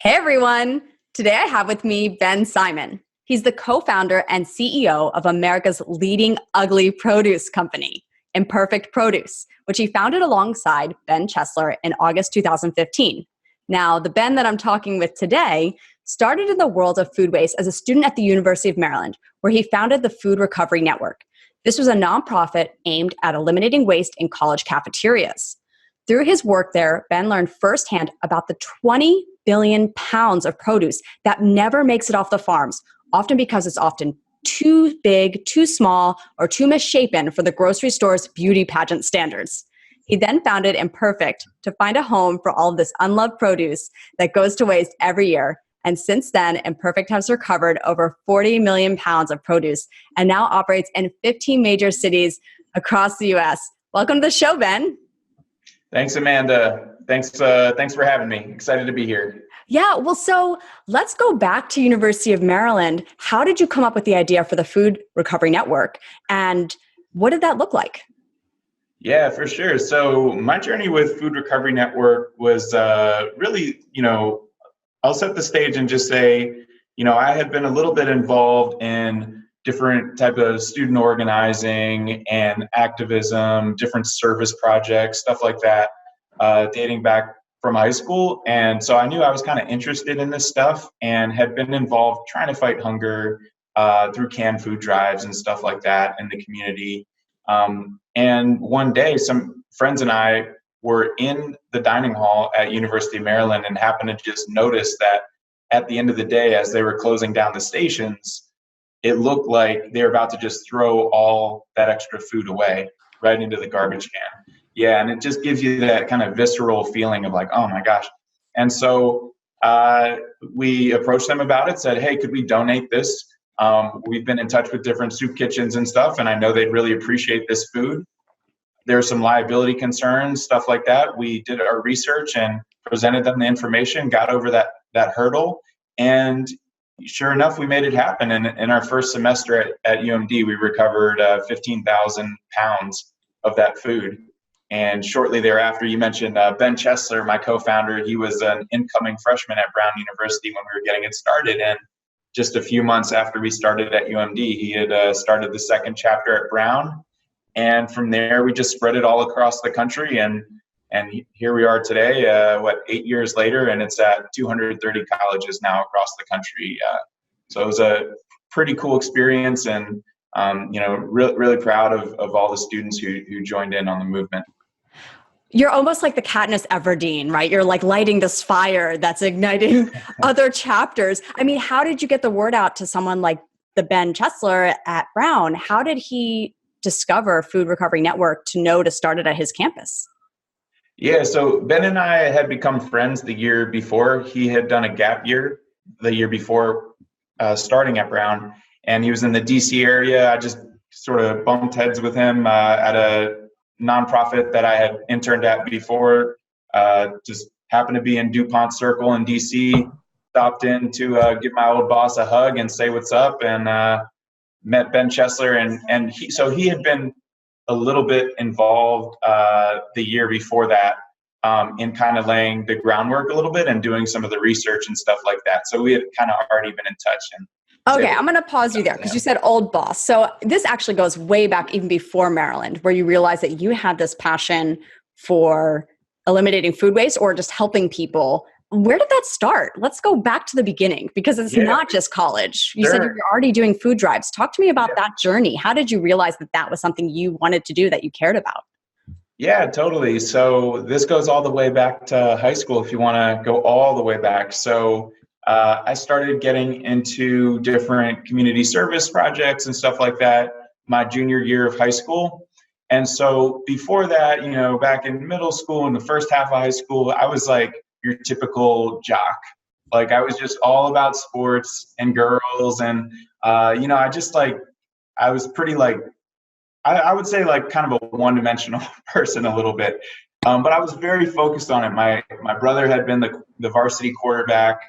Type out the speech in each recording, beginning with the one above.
Hey everyone! Today I have with me Ben Simon. He's the co-founder and CEO of America's leading ugly produce company, Imperfect Produce, which he founded alongside Ben Chesler in August 2015. Now, the Ben that I'm talking with today started in the world of food waste as a student at the University of Maryland, where he founded the Food Recovery Network. This was a nonprofit aimed at eliminating waste in college cafeterias. Through his work there, Ben learned firsthand about the 20 billion pounds of produce that never makes it off the farms, often because it's often too big, too small, or too misshapen for the grocery store's beauty pageant standards. He then founded Imperfect to find a home for all of this unloved produce that goes to waste every year. And since then, Imperfect has recovered over 40 million pounds of produce and now operates in 15 major cities across the US. Welcome to the show, Ben. Thanks, Amanda. Thanks for having me. Excited to be here. Yeah, well, so let's go back to University of Maryland. How did you come up with the idea for the Food Recovery Network, and what did that look like? Yeah, for sure. So my journey with Food Recovery Network was really, I'll set the stage and just say, I had been a little bit involved in different type of student organizing and activism, different service projects, stuff like that, dating back from high school. And so I knew I was kind of interested in this stuff and had been involved trying to fight hunger through canned food drives and stuff like that in the community. And one day, some friends and I were in the dining hall at University of Maryland and happened to just notice that at the end of the day, as they were closing down the stations, it looked like they were about to just throw all that extra food away right into the garbage can. Yeah, and it just gives you that kind of visceral feeling of like, oh my gosh. And so we approached them about it, said, hey, could we donate this? We've been in touch with different soup kitchens and stuff, and I know they'd really appreciate this food. There's some liability concerns, stuff like that. We did our research and presented them the information, got over that hurdle, and sure enough, we made it happen. And in our first semester at UMD, we recovered 15,000 pounds of that food. And shortly thereafter, you mentioned Ben Chesler, my co-founder. He was an incoming freshman at Brown University when we were getting it started. And just a few months after we started at UMD, he had started the second chapter at Brown. And from there, we just spread it all across the country. And here we are today, 8 years later, and it's at 230 colleges now across the country. So it was a pretty cool experience, and really proud of all the students who joined in on the movement. You're almost like the Katniss Everdeen, right? You're like lighting this fire that's igniting other chapters. I mean, how did you get the word out to someone like the Ben Chesler at Brown? How did he discover Food Recovery Network to know to start it at his campus? Yeah, so Ben and I had become friends the year before. He had done a gap year the year before starting at Brown, and he was in the DC area. I just sort of bumped heads with him at a nonprofit that I had interned at before. Just happened to be in DuPont Circle in DC. Stopped in to give my old boss a hug and say what's up, and met Ben Chesler, and he had been a little bit involved the year before that in kind of laying the groundwork a little bit and doing some of the research and stuff like that. So we had kind of already been in touch. Okay, I'm going to pause you there because you said old boss. So this actually goes way back even before Maryland, where you realized that you had this passion for eliminating food waste or just helping people. Where did that start? Let's go back to the beginning because it's not just college. You said you were already doing food drives. Talk to me about that journey. How did you realize that that was something you wanted to do, that you cared about? Yeah, totally. So this goes all the way back to high school if you want to go all the way back. So I started getting into different community service projects and stuff like that my junior year of high school. And so before that, back in middle school, in the first half of high school, I was like your typical jock. Like I was just all about sports and girls. And, I was pretty I would say like kind of a one-dimensional person a little bit. But I was very focused on it. My brother had been the varsity quarterback.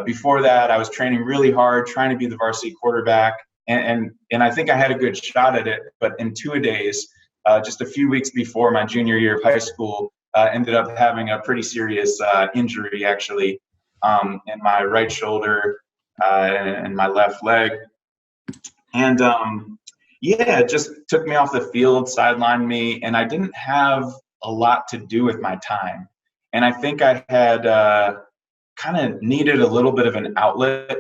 Before that, I was training really hard, trying to be the varsity quarterback. And I think I had a good shot at it. But in two-a-days, just a few weeks before my junior year of high school, ended up having a pretty serious injury, actually. in my right shoulder and my left leg. And yeah, it just took me off the field, sidelined me, and I didn't have a lot to do with my time. And I think I had kind of needed a little bit of an outlet.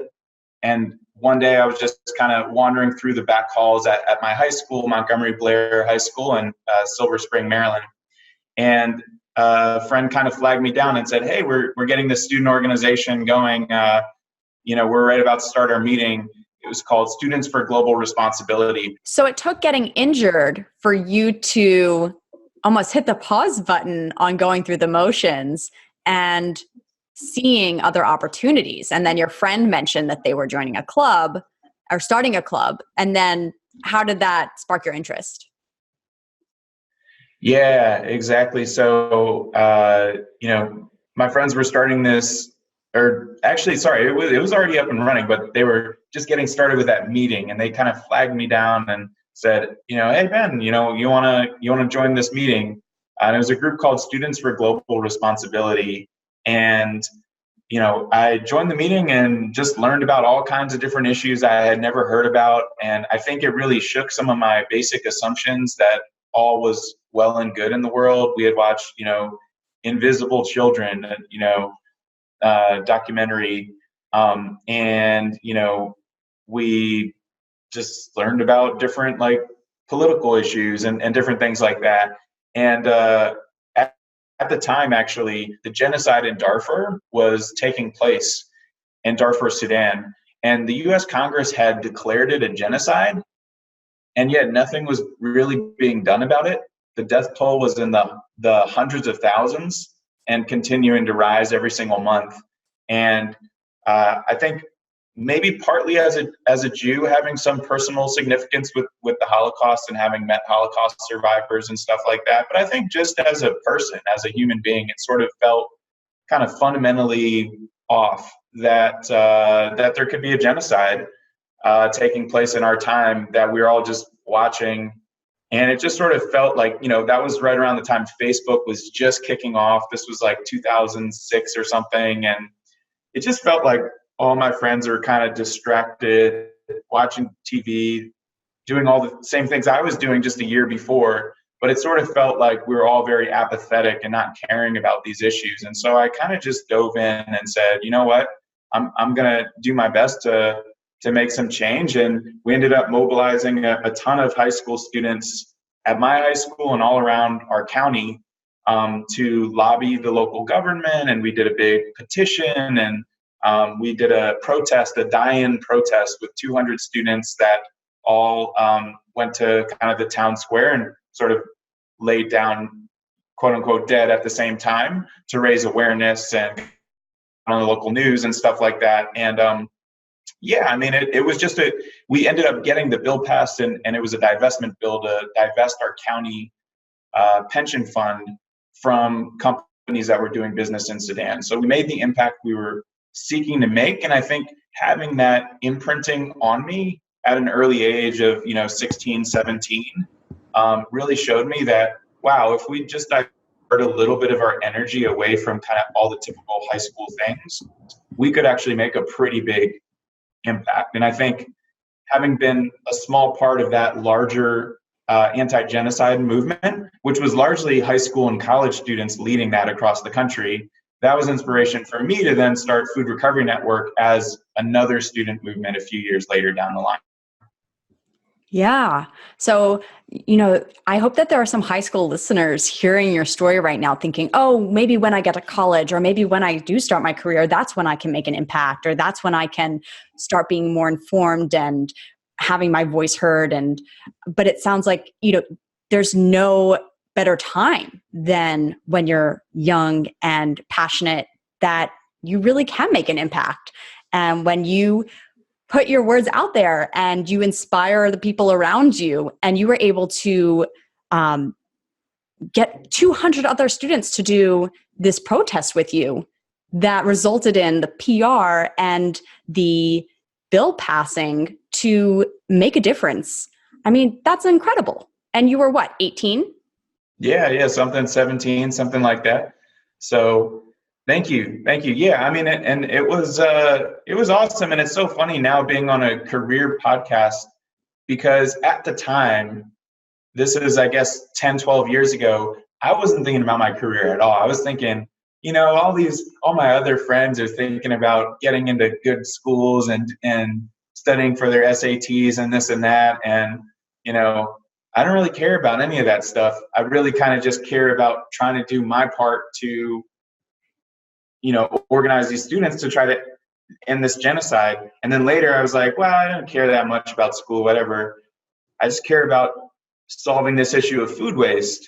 And one day I was just kind of wandering through the back halls at my high school, Montgomery Blair High School in Silver Spring, Maryland. And a friend kind of flagged me down and said, "Hey, we're getting this student organization going. We're right about to start our meeting." It was called Students for Global Responsibility. So it took getting injured for you to almost hit the pause button on going through the motions and seeing other opportunities. And then your friend mentioned that they were joining a club or starting a club. And then how did that spark your interest? Yeah, exactly. So, my friends were starting this, or actually, sorry, it was already up and running, but they were just getting started with that meeting, and they kind of flagged me down and said, "Hey Ben, you wanna join this meeting?" And it was a group called Students for Global Responsibility, and I joined the meeting and just learned about all kinds of different issues I had never heard about, and I think it really shook some of my basic assumptions that all was well and good in the world. We had watched, Invisible Children, documentary, and we just learned about different political issues and different things like that. And at the time, actually, the genocide in Darfur was taking place in Darfur, Sudan, and the U.S. Congress had declared it a genocide, and yet nothing was really being done about it. The death toll was in the hundreds of thousands and continuing to rise every single month. And I think maybe partly as a Jew, having some personal significance with the Holocaust and having met Holocaust survivors and stuff like that. But I think just as a person, as a human being, it sort of felt kind of fundamentally off that there could be a genocide taking place in our time that we were all just watching. And it just sort of felt like, that was right around the time Facebook was just kicking off. This was like 2006 or something. And it just felt like all my friends are kind of distracted, watching TV, doing all the same things I was doing just a year before. But it sort of felt like we were all very apathetic and not caring about these issues. And so I kind of just dove in and said, you know what, I'm going to do my best to make some change. And we ended up mobilizing a ton of high school students at my high school and all around our county to lobby the local government. And we did a big petition, and we did a protest, a die-in protest with 200 students that all went to kind of the town square and sort of laid down, quote unquote, dead at the same time to raise awareness and on the local news and stuff like that. And yeah, I mean, it was just we ended up getting the bill passed, and it was a divestment bill to divest our county pension fund from companies that were doing business in Sudan. So we made the impact we were seeking to make. And I think having that imprinting on me at an early age of, 16, 17, really showed me that, wow, if we just divert a little bit of our energy away from kind of all the typical high school things, we could actually make a pretty big impact. And I think having been a small part of that larger anti-genocide movement, which was largely high school and college students leading that across the country, that was inspiration for me to then start Food Recovery Network as another student movement a few years later down the line. Yeah. So, I hope that there are some high school listeners hearing your story right now thinking, oh, maybe when I get to college, or maybe when I do start my career, that's when I can make an impact, or that's when I can start being more informed and having my voice heard. But it sounds like, there's no better time than when you're young and passionate, that you really can make an impact. And when you put your words out there and you inspire the people around you, and you were able to get 200 other students to do this protest with you, that resulted in the PR and the bill passing to make a difference. I mean, that's incredible. And you were what, 18? Yeah, something 17, something like that. So Thank you. Thank you. Yeah, I mean, and it was awesome. And it's so funny now being on a career podcast because at the time, this is, I guess, 10, 12 years ago, I wasn't thinking about my career at all. I was thinking, all my other friends are thinking about getting into good schools and studying for their SATs and this and that. And, I don't really care about any of that stuff. I really kind of just care about trying to do my part to, organize these students to try to end this genocide. And then later I was like, well, I don't care that much about school, whatever. I just care about solving this issue of food waste.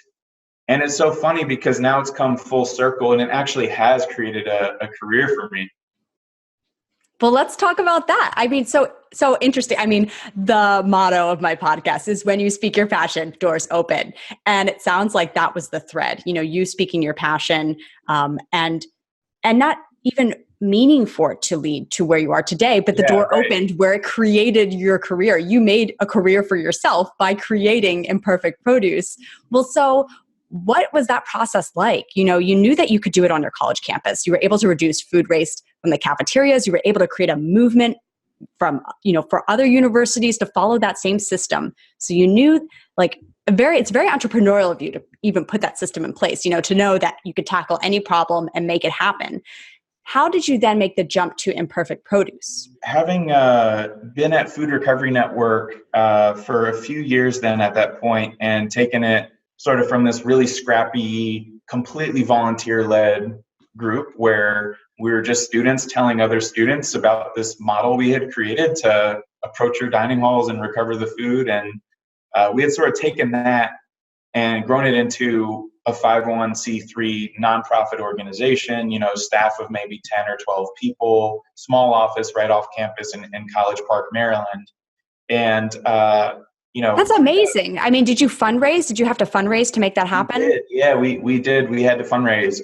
And it's so funny because now it's come full circle and it actually has created a career for me. Well, let's talk about that. I mean, so interesting. I mean, the motto of my podcast is when you speak your passion, doors open. And it sounds like that was the thread, you speaking your passion, and not even meaning for it to lead to where you are today, but the door opened where it created your career. You made a career for yourself by creating Imperfect Produce. Well, so what was that process like? You knew that you could do it on your college campus. You were able to reduce food waste from the cafeterias. You were able to create a movement from, for other universities to follow that same system. So you knew it's very entrepreneurial of you to even put that system in place, to know that you could tackle any problem and make it happen. How did you then make the jump to Imperfect Produce? Having been at Food Recovery Network for a few years then at that point and taken it sort of from this really scrappy, completely volunteer-led group where we were just students telling other students about this model we had created to approach your dining halls and recover the food. And we had sort of taken that and grown it into a 501c3 nonprofit organization, staff of maybe 10 or 12 people, small office right off campus in College Park, Maryland. And, That's amazing. I mean, did you fundraise? Did you have to fundraise to make that happen? We did. Yeah, we did. We had to fundraise.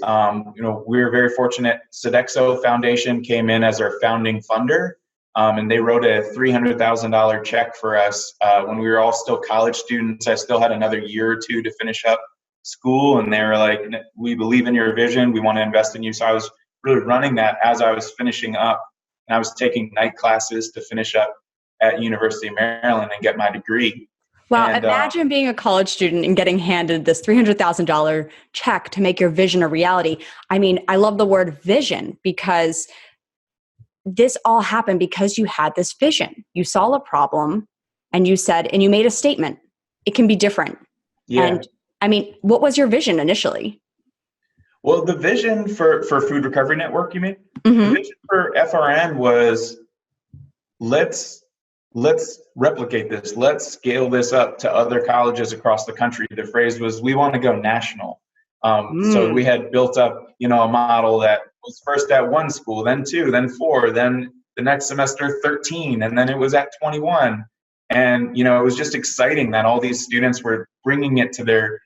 We were very fortunate. Sodexo Foundation came in as our founding funder. And they wrote a $300,000 check for us when we were all still college students. I still had another year or two to finish up school, and they were like, we believe in your vision. We want to invest in you. So I was really running that as I was finishing up, and I was taking night classes to finish up at University of Maryland and get my degree. Wow, and, imagine being a college student and getting handed this $300,000 check to make your vision a reality. I mean, I love the word vision because this all happened because you had this vision. You saw a problem and you said, and you made a statement, it can be different. Yeah. And I mean, what was your vision initially? Well, the vision for Food Recovery Network, you mean? Mm-hmm. The vision for FRN was let's replicate this. Let's scale this up to other colleges across the country. The phrase was, we want to go national. So we had built up, a model that was first at one school, then 2, then 4, then the next semester 13, and then it was at 21. And, it was just exciting that all these students were bringing it to their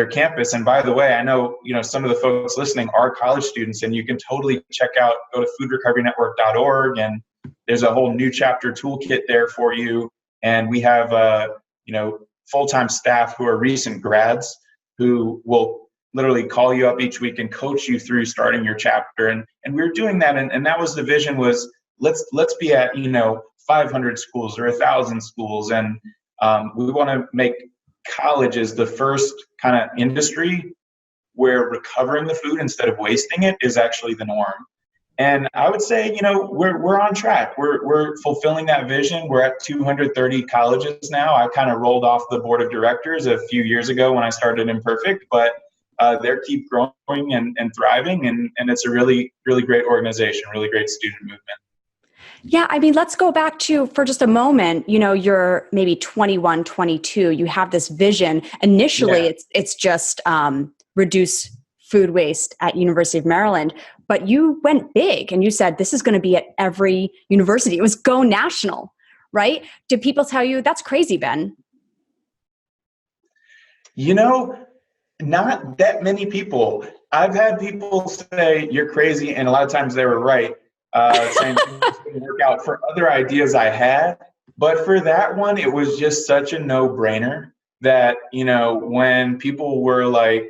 campus. And by the way, I know, some of the folks listening are college students, and you can totally go to foodrecoverynetwork.org, and there's a whole new chapter toolkit there for you. And we have, full-time staff who are recent grads who will literally call you up each week and coach you through starting your chapter. And we were doing that. And that was the vision, was let's be at, 500 schools or 1,000 schools. And we want to make colleges the first kind of industry where recovering the food instead of wasting it is actually the norm. And I would say, we're on track. We're fulfilling that vision. We're at 230 colleges now. I kind of rolled off the board of directors a few years ago when I started Imperfect, but they keep growing and thriving. And it's a really, really great organization, really great student movement. Yeah, I mean, let's go back to, for just a moment, you're maybe 21, 22, you have this vision. Initially, it's just reduce food waste at University of Maryland, but you went big and you said, this is going to be at every university. It was go national, right? Did people tell you, that's crazy, Ben? Not that many people. I've had people say, you're crazy, and a lot of times they were right. Saying things didn't work out for other ideas I had. But for that one, it was just such a no-brainer that, when people were like,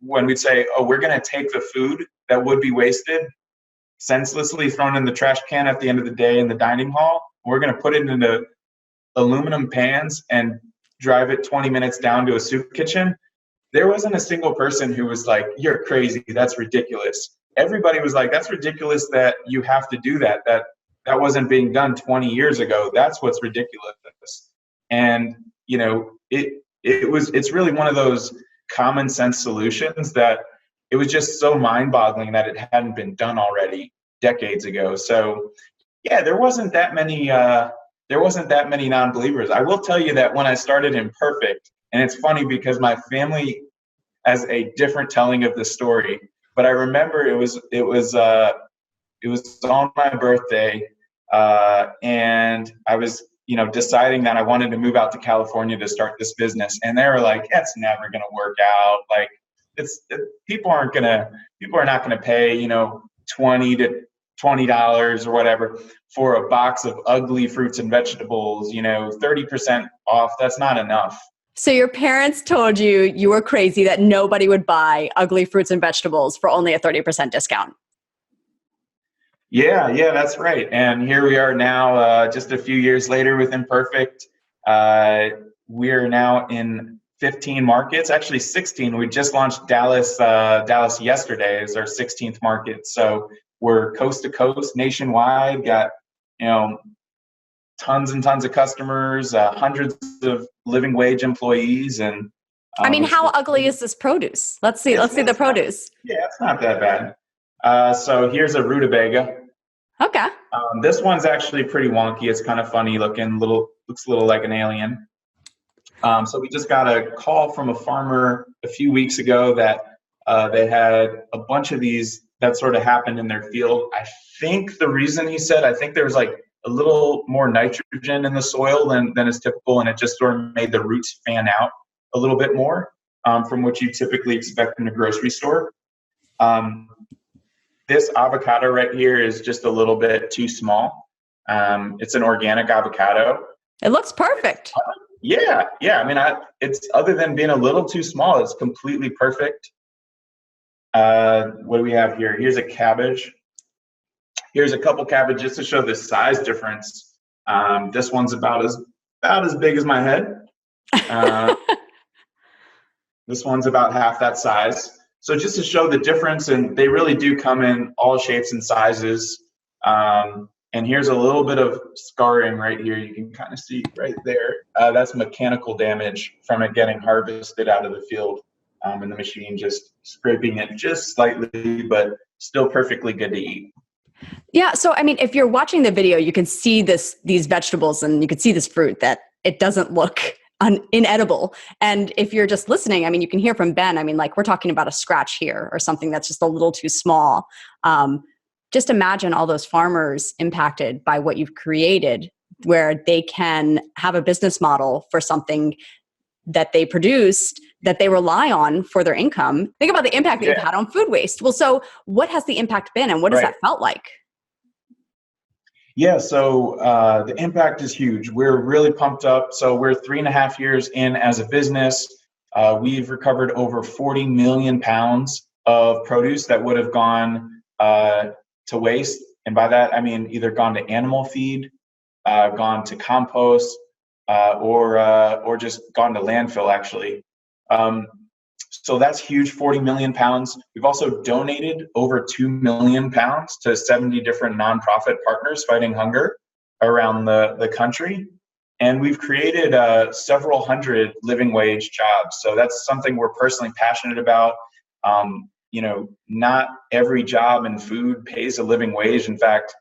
when we'd say, oh, we're going to take the food that would be wasted, senselessly thrown in the trash can at the end of the day in the dining hall. We're going to put it into aluminum pans and drive it 20 minutes down to a soup kitchen. There wasn't a single person who was like, "You're crazy. That's ridiculous." Everybody was like, "That's ridiculous that you have to do that. That wasn't being done 20 years ago. That's what's ridiculous." And it's really one of those common sense solutions that it was just so mind-boggling that it hadn't been done already decades ago. So yeah, there wasn't that many non-believers. I will tell you that when I started Imperfect, and it's funny because my family has a different telling of the story, but I remember it was on my birthday, and I was deciding that I wanted to move out to California to start this business, and they were like, "That's never going to work out. Like, people are not going to pay $20 or whatever for a box of ugly fruits and vegetables. 30% off. That's not enough." So your parents told you were crazy, that nobody would buy ugly fruits and vegetables for only a 30% discount. Yeah, that's right. And here we are now, just a few years later with Imperfect. We're now in 15 markets, actually 16. We just launched Dallas yesterday as our 16th market. So we're coast to coast, nationwide, got, tons and tons of customers, hundreds of living wage employees. And how ugly is this produce? Let's see the produce. It's not that bad. So here's a rutabaga. Okay. This one's actually pretty wonky. It's kind of funny looking, looks a little like an alien. So we just got a call from a farmer a few weeks ago that they had a bunch of these that sort of happened in their field. I think the reason he said, I think there was like a little more nitrogen in the soil than is typical, and it just sort of made the roots fan out a little bit more from what you typically expect in a grocery store. This avocado right here is just a little bit too small. It's an organic avocado. It looks perfect. Yeah. It's, other than being a little too small, it's completely perfect. What do we have here? Here's a cabbage. Here's a couple cabbages to show the size difference. This one's about as big as my head. This one's about half that size. So just to show the difference, and they really do come in all shapes and sizes. And here's a little bit of scarring right here. You can kind of see right there. That's mechanical damage from it getting harvested out of the field, and the machine just scraping it just slightly, but still perfectly good to eat. Yeah. So, if you're watching the video, you can see these vegetables, and you can see this fruit, that it doesn't look inedible. And if you're just listening, you can hear from Ben, we're talking about a scratch here or something that's just a little too small. Just imagine all those farmers impacted by what you've created, where they can have a business model for something that they produced, that they rely on for their income. Think about the impact that you've had on food waste. Well, so what has the impact been, and what has that felt like? Yeah, so the impact is huge. We're really pumped up. So we're 3.5 years in as a business. We've recovered over 40 million pounds of produce that would have gone to waste. And by that, either gone to animal feed, gone to compost, or just gone to landfill, actually. So that's huge, 40 million pounds. We've also donated over 2 million pounds to 70 different nonprofit partners fighting hunger around the country. And we've created several hundred living wage jobs. So that's something we're personally passionate about. Not every job in food pays a living wage. In fact,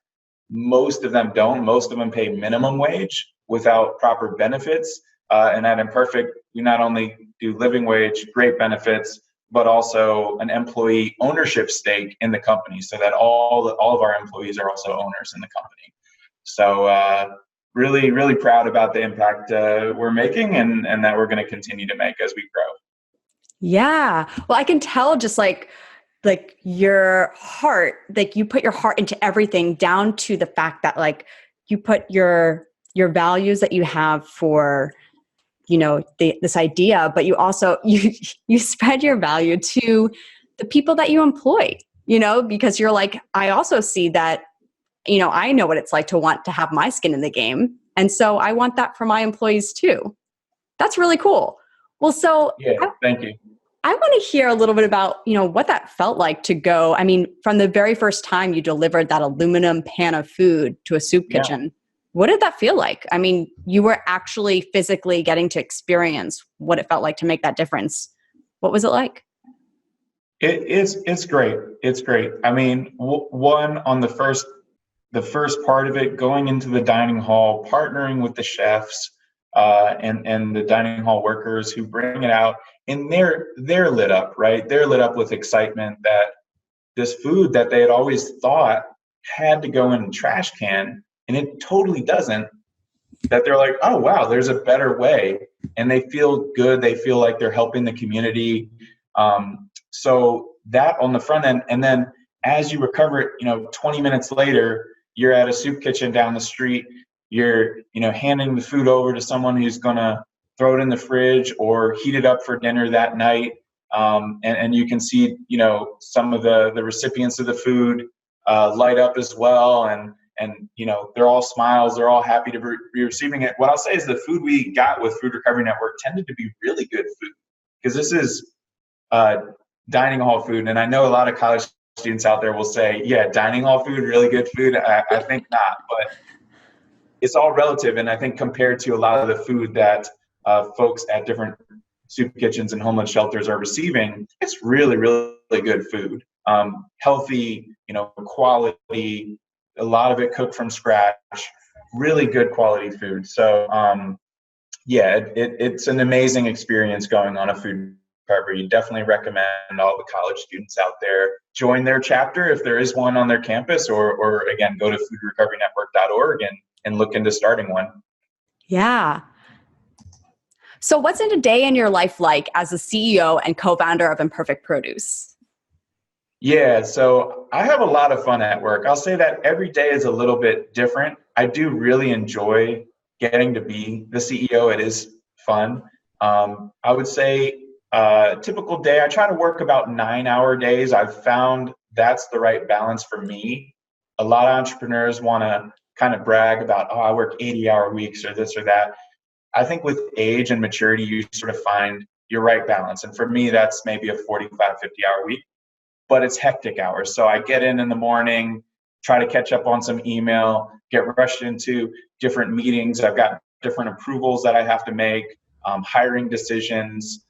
most of them don't. Most of them pay minimum wage without proper benefits. And at Imperfect, we not only do living wage, great benefits, but also an employee ownership stake in the company, so that all of our employees are also owners in the company. So really, really proud about the impact we're making, and that we're going to continue to make as we grow. Yeah. Well, I can tell just like your heart, you put your heart into everything, down to the fact that you put your values that you have for, this idea, but you also, you spread your value to the people that you employ. because you're like, I also see that, I know what it's like to want to have my skin in the game. And so I want that for my employees too. That's really cool. Well, so Yeah, thank you. I want to hear a little bit about, what that felt like to go. I mean, from the very first time you delivered that aluminum pan of food to a soup Yeah. kitchen, what did that feel like? I mean, you were actually physically getting to experience what it felt like to make that difference. What was it like? It's great. It's great. I mean, one on the first part of it, going into the dining hall, partnering with the chefs and the dining hall workers who bring it out, and they're lit up, right? They're lit up with excitement that this food that they had always thought had to go in a trash can, and it totally doesn't. That they're like, oh wow, there's a better way, and they feel good. They feel like they're helping the community. So that on the front end, and then as you recover it, 20 minutes later, you're at a soup kitchen down the street. You're, handing the food over to someone who's gonna throw it in the fridge or heat it up for dinner that night. And you can see, some of the recipients of the food light up as well, and they're all smiles. They're all happy to be receiving it. What I'll say is the food we got with Food Recovery Network tended to be really good food, because this is dining hall food, and I know a lot of college students out there will say, yeah, dining hall food, really good food. I think not, but it's all relative. And I think compared to a lot of the food that folks at different soup kitchens and homeless shelters are receiving, it's really, really good food. Healthy, quality, a lot of it cooked from scratch, really good quality food. So it's an amazing experience going on a food recovery. Definitely recommend all the college students out there join their chapter if there is one on their campus, or again, go to foodrecoverynetwork.org and look into starting one. Yeah. So what's a day in your life like as a CEO and co-founder of Imperfect Produce? Yeah, so I have a lot of fun at work. I'll say that every day is a little bit different. I do really enjoy getting to be the CEO. It is fun. I would say typical day, I try to work about 9-hour days. I've found that's the right balance for me. A lot of entrepreneurs want to kind of brag about, oh, I work 80-hour weeks or this or that. I think with age and maturity, you sort of find your right balance. And for me, that's maybe a 45, 50-hour week, but it's hectic hours. So I get in the morning, try to catch up on some email, get rushed into different meetings. I've got different approvals that I have to make, hiring decisions,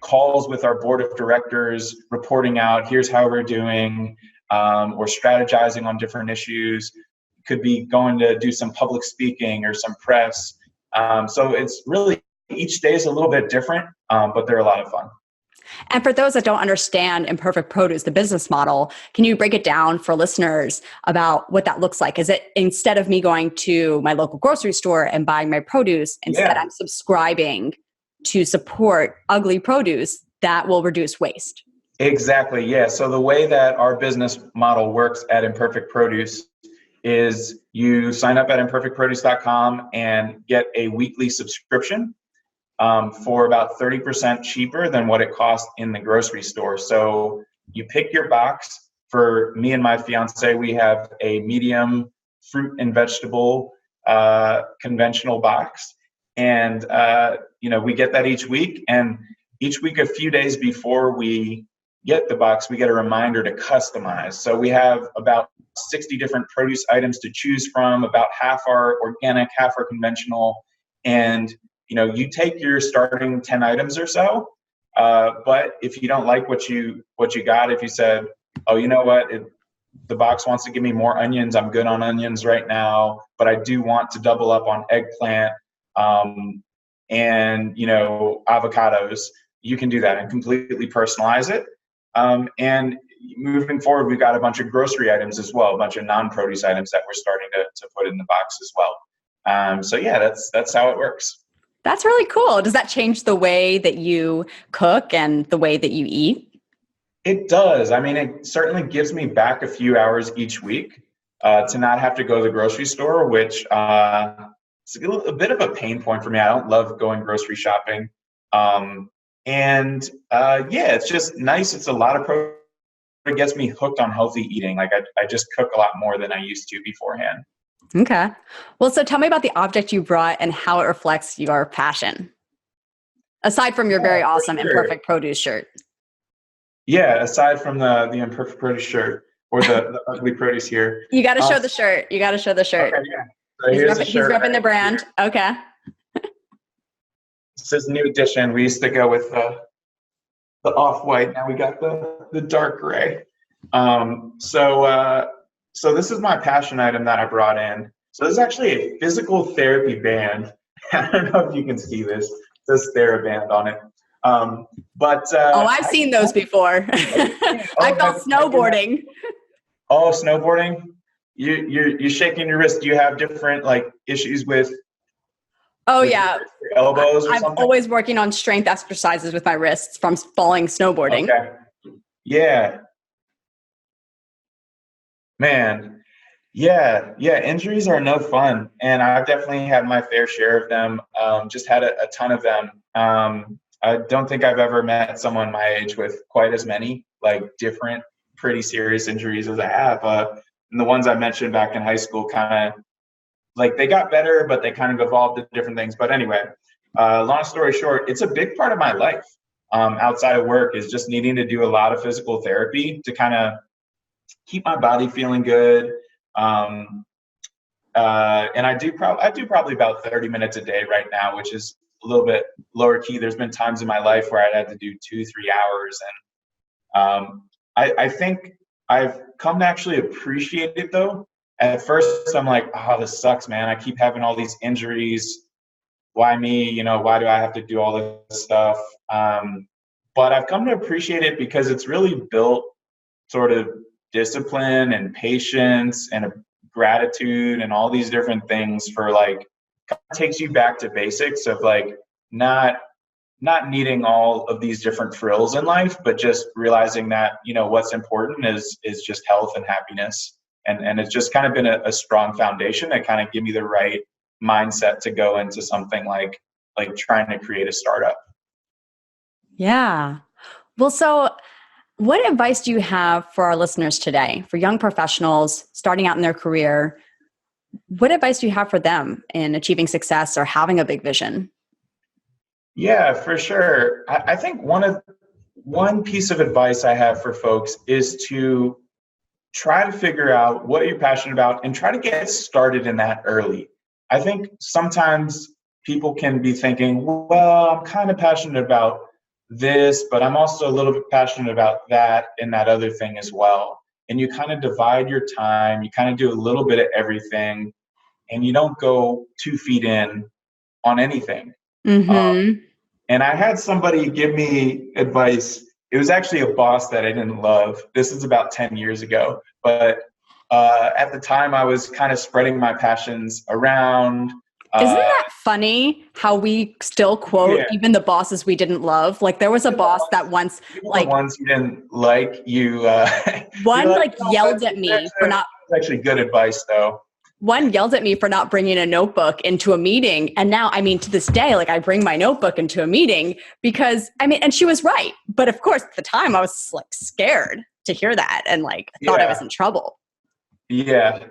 calls with our board of directors, reporting out, here's how we're doing, or strategizing on different issues. Could be going to do some public speaking or some press. So it's really, each day is a little bit different, but they're a lot of fun. And for those that don't understand Imperfect Produce, the business model, can you break it down for listeners about what that looks like? Is it, instead of me going to my local grocery store and buying my produce, instead I'm subscribing to support ugly produce that will reduce waste? Exactly, yeah. So the way that our business model works at Imperfect Produce is you sign up at imperfectproduce.com and get a weekly subscription for about 30% cheaper than what it costs in the grocery store. So you pick your box. For me and my fiance, we have a medium fruit and vegetable conventional box. And, we get that each week. And each week, a few days before we get the box, we get a reminder to customize. So we have about 60 different produce items to choose from, about half are organic, half are conventional. And you take your starting 10 items or so, but if you don't like what you got, if you said, oh, you know what, the box wants to give me more onions, I'm good on onions right now, but I do want to double up on eggplant and avocados, you can do that and completely personalize it. And moving forward, we've got a bunch of grocery items as well, a bunch of non-produce items that we're starting to put in the box as well. So yeah, that's how it works. That's really cool. Does that change the way that you cook and the way that you eat? It does. I mean, it certainly gives me back a few hours each week to not have to go to the grocery store, which is a bit of a pain point for me. I don't love going grocery shopping. It's just nice. It's a lot of of gets me hooked on healthy eating. Like I just cook a lot more than I used to beforehand. Okay. Well, so tell me about the object you brought and how it reflects your passion, aside from your very awesome Imperfect Produce shirt. Yeah, aside from the Imperfect Produce shirt or the ugly produce here. You got to show the shirt. You got to show the shirt. Okay, yeah. So he's repping the brand. Here. Okay. This is a new addition. We used to go with the off-white. Now we got the dark gray. So this is my passion item that I brought in. So this is actually a physical therapy band. I don't know if you can see this. It says TheraBand on it. I've seen those before. I felt snowboarding. Oh, snowboarding? You're shaking your wrist. Do you have different like issues with? Oh yeah, your elbows or I'm something? always working on strength exercises with my wrists from falling snowboarding. Okay. Yeah. Man. Yeah. Injuries are no fun, and I've definitely had my fair share of them. Just had a ton of them. I don't think I've ever met someone my age with quite as many like different, pretty serious injuries as I have. And the ones I mentioned back in high school, kind of like they got better, but they kind of evolved to different things. But anyway, long story short, it's a big part of my life outside of work is just needing to do a lot of physical therapy to kind of keep my body feeling good. And I do probably about 30 minutes a day right now, which is a little bit lower key. There's been times in my life where I'd had to do 2-3 hours. And I think I've come to actually appreciate it though. At first I'm like, oh, this sucks, man. I keep having all these injuries. Why me? You know, why do I have to do all this stuff? But I've come to appreciate it because it's really built sort of discipline and patience and gratitude and all these different things for like, takes you back to basics of like not needing all of these different frills in life, but just realizing that, you know, what's important is just health and happiness. And it's just kind of been a strong foundation that kind of give me the right mindset to go into something like trying to create a startup. Yeah. Well, so what advice do you have for our listeners today, for young professionals starting out in their career? What advice do you have for them in achieving success or having a big vision? Yeah, for sure. I think one piece of advice I have for folks is to try to figure out what you're passionate about and try to get started in that early. I think sometimes people can be thinking, well, I'm kind of passionate about this, but I'm also a little bit passionate about that and that other thing as well. And you kind of divide your time, you kind of do a little bit of everything, and you don't go 2 feet in on anything. Mm-hmm. And I had somebody give me advice. It was actually a boss that I didn't love. This is about 10 years ago. But at the time, I was kind of spreading my passions around. Isn't that funny how we still quote even the bosses we didn't love? Like there was a boss that once the ones you didn't like, one yelled at me for not. It's actually good advice though. One yelled at me for not bringing a notebook into a meeting. And now, I mean, to this day, like I bring my notebook into a meeting because and she was right. But of course, at the time I was like scared to hear that and like thought I was in trouble. Yeah.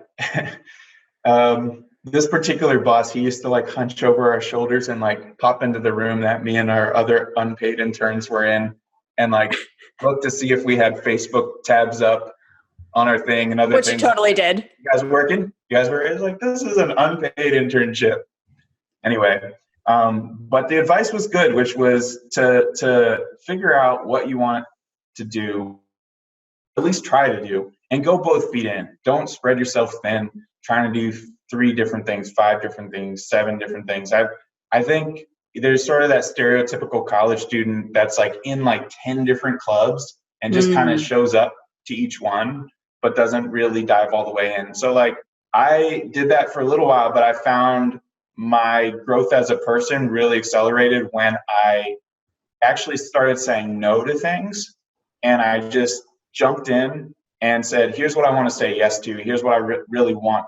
This particular boss, he used to like hunch over our shoulders and like pop into the room that me and our other unpaid interns were in and like look to see if we had Facebook tabs up on our thing and other things. Which you totally did. You guys working? You guys were, it's like, this is an unpaid internship. Anyway, but the advice was good, which was to figure out what you want to do, at least try to do, and go both feet in. Don't spread yourself thin, trying to do 3 different things, 5 different things, 7 different things. I think there's sort of that stereotypical college student that's like in like 10 different clubs and just kind of shows up to each one, but doesn't really dive all the way in. So like I did that for a little while, but I found my growth as a person really accelerated when I actually started saying no to things. And I just jumped in and said, here's what I want to say yes to. Here's what I really want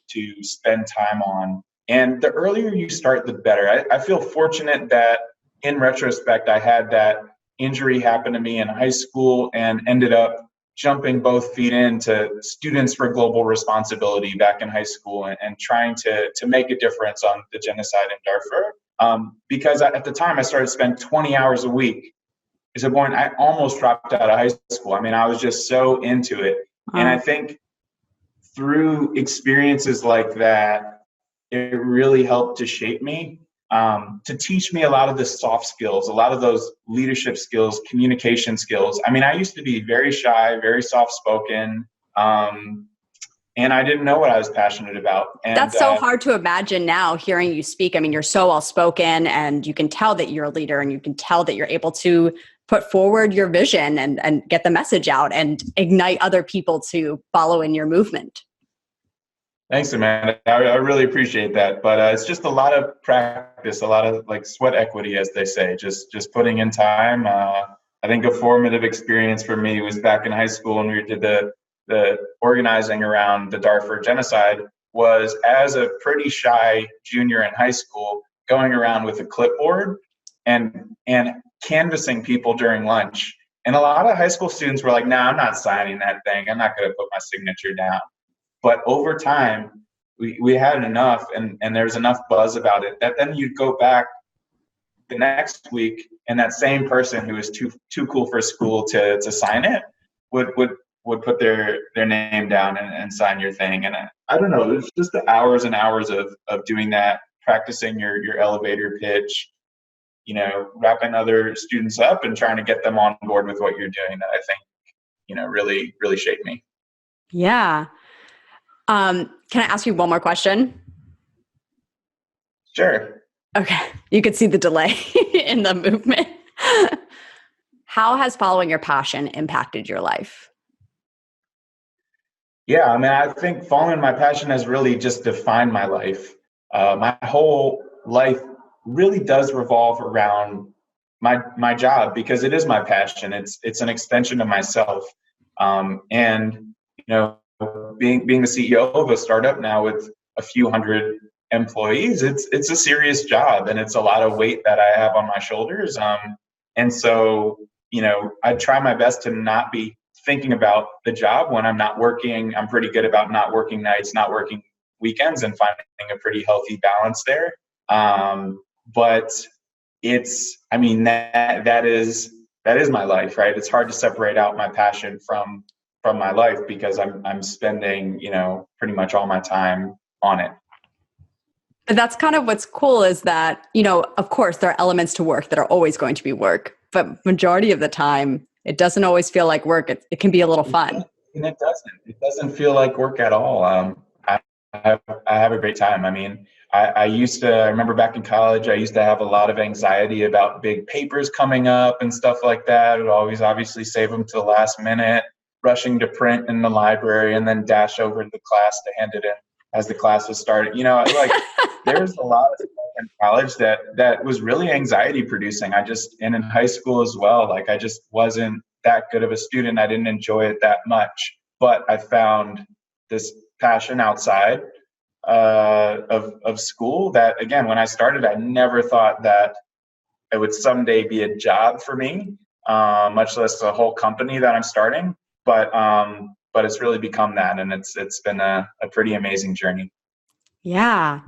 to spend time on. And the earlier you start, the better. I feel fortunate that in retrospect, I had that injury happen to me in high school and ended up jumping both feet into Students for Global Responsibility back in high school and trying to make a difference on the genocide in Darfur. Because at the time I started to spend 20 hours a week. At a point, I almost dropped out of high school. I mean, I was just so into it. And I think through experiences like that, it really helped to shape me, to teach me a lot of the soft skills, a lot of those leadership skills, communication skills. I mean, I used to be very shy, very soft-spoken, and I didn't know what I was passionate about. And that's so hard to imagine now hearing you speak. I mean, you're so well-spoken, and you can tell that you're a leader, and you can tell that you're able to put forward your vision and get the message out and ignite other people to follow in your movement. Thanks, Amanda. I really appreciate that. But it's just a lot of practice, a lot of like sweat equity, as they say, just putting in time. I think a formative experience for me was back in high school when we did the organizing around the Darfur genocide, was as a pretty shy junior in high school, going around with a clipboard and canvassing people during lunch. And a lot of high school students were like, "No, I'm not signing that thing. I'm not going to put my signature down." But over time, we had enough, and there's enough buzz about it that then you'd go back the next week, and that same person who was too cool for school to sign it would put their name down and sign your thing. And I don't know, it's just the hours and hours of doing that, practicing your elevator pitch, you know, wrapping other students up and trying to get them on board with what you're doing, that I think, you know, really, really shaped me. Yeah. Can I ask you one more question? Sure. Okay. You could see the delay in the movement. How has following your passion impacted your life? Yeah, I mean, I think following my passion has really just defined my life. My whole life really does revolve around my job, because it is my passion. It's an extension of myself. And you know, being the CEO of a startup now with a few hundred employees, it's a serious job, and it's a lot of weight that I have on my shoulders. And so, you know, I try my best to not be thinking about the job when I'm not working. I'm pretty good about not working nights, not working weekends, and finding a pretty healthy balance there. But I mean, that is my life, right? It's hard to separate out my passion from my life, because I'm spending, you know, pretty much all my time on it. But that's kind of what's cool, is that, you know, of course there are elements to work that are always going to be work, but majority of the time it doesn't always feel like work. It can be a little fun. And it doesn't feel like work at all. I have a great time. I mean, I remember back in college, I used to have a lot of anxiety about big papers coming up and stuff like that. I'd always obviously save them to the last minute, rushing to print in the library and then dash over to the class to hand it in as the class was starting. You know, like there's a lot of stuff in college that was really anxiety producing. And in high school as well, like I just wasn't that good of a student. I didn't enjoy it that much, but I found this passion outside of school that, again, when I started, I never thought that it would someday be a job for me, much less a whole company that I'm starting. But it's really become that, and it's been a pretty amazing journey. Yeah.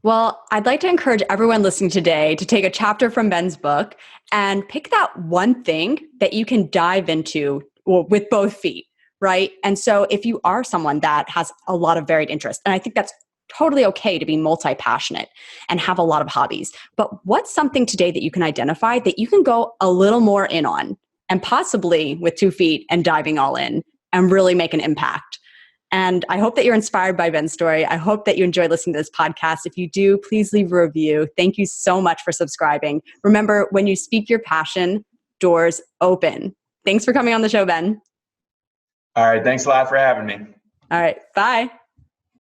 Well, I'd like to encourage everyone listening today to take a chapter from Ben's book and pick that one thing that you can dive into with both feet, right? And so if you are someone that has a lot of varied interests, and I think that's totally okay to be multi-passionate and have a lot of hobbies, but what's something today that you can identify that you can go a little more in on, and possibly with 2 feet and diving all in and really make an impact? And I hope that you're inspired by Ben's story. I hope that you enjoyed listening to this podcast. If you do, please leave a review. Thank you so much for subscribing. Remember, when you speak your passion, doors open. Thanks for coming on the show, Ben. All right. Thanks a lot for having me. All right. Bye.